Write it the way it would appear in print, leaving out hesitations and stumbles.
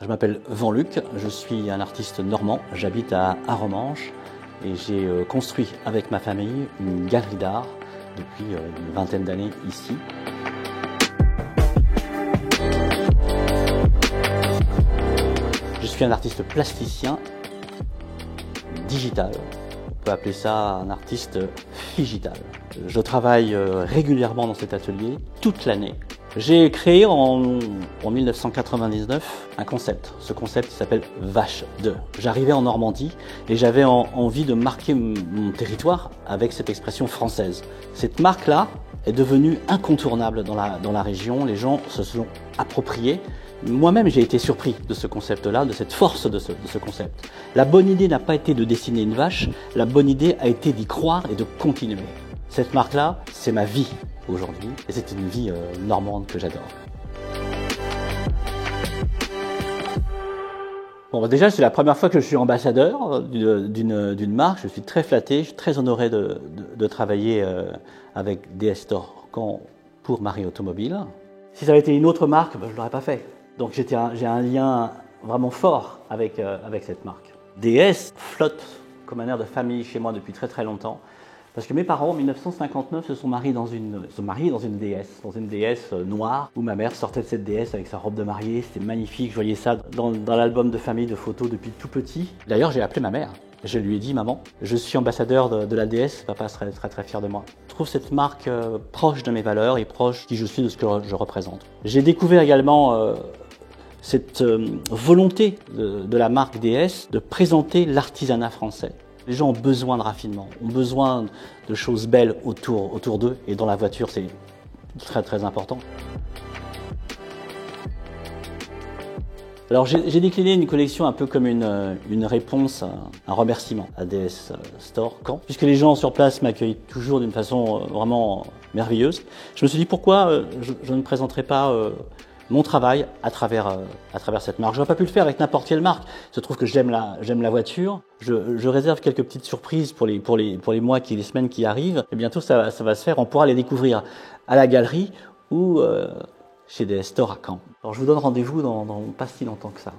Je m'appelle Vanluc, je suis un artiste normand, j'habite à Arromanches et j'ai construit avec ma famille une galerie d'art depuis une vingtaine d'années ici. Je suis un artiste plasticien digital, on peut appeler ça un artiste figital. Je travaille régulièrement dans cet atelier toute l'année. J'ai créé en 1999 un concept. Ce concept s'appelle Vache 2. J'arrivais en Normandie et j'avais envie de marquer mon territoire avec cette expression française. Cette marque-là est devenue incontournable dans la région. Les gens se sont appropriés. Moi-même, j'ai été surpris de ce concept-là, de cette force de ce concept. La bonne idée n'a pas été de dessiner une vache, la bonne idée a été d'y croire et de continuer. Cette marque-là, c'est ma vie aujourd'hui et c'est une vie normande que j'adore. Bon, déjà, c'est la première fois que je suis ambassadeur d'une marque. Je suis très flatté, je suis très honoré de travailler avec DS Store Caen pour Marie Automobile. Si ça avait été une autre marque, je ne l'aurais pas fait. Donc j'ai un lien vraiment fort avec cette marque. DS flotte comme un air de famille chez moi depuis très très longtemps. Parce que mes parents, en 1959, se sont mariés dans une DS noire, où ma mère sortait de cette DS avec sa robe de mariée. C'était magnifique, je voyais ça dans l'album de famille de photos depuis tout petit. D'ailleurs, j'ai appelé ma mère. Je lui ai dit, maman, je suis ambassadeur de la DS, papa serait très très fier de moi. Je trouve cette marque proche de mes valeurs et proche de qui je suis, de ce que je représente. J'ai découvert également cette volonté de la marque DS de présenter l'artisanat français. Les gens ont besoin de raffinement, ont besoin de choses belles autour d'eux, et dans la voiture, c'est très très important. Alors j'ai décliné une collection un peu comme une réponse, un remerciement à DS Store Caen, puisque les gens sur place m'accueillent toujours d'une façon vraiment merveilleuse. Je me suis dit pourquoi je ne présenterais pas mon travail à travers cette marque. Je n'aurais pas pu le faire avec n'importe quelle marque. Il se trouve que j'aime la voiture. Je réserve quelques petites surprises pour les mois, les semaines qui arrivent. Et bientôt, ça va se faire. On pourra les découvrir à la galerie ou chez DS Store à Caen. Alors, je vous donne rendez-vous dans pas si longtemps que ça.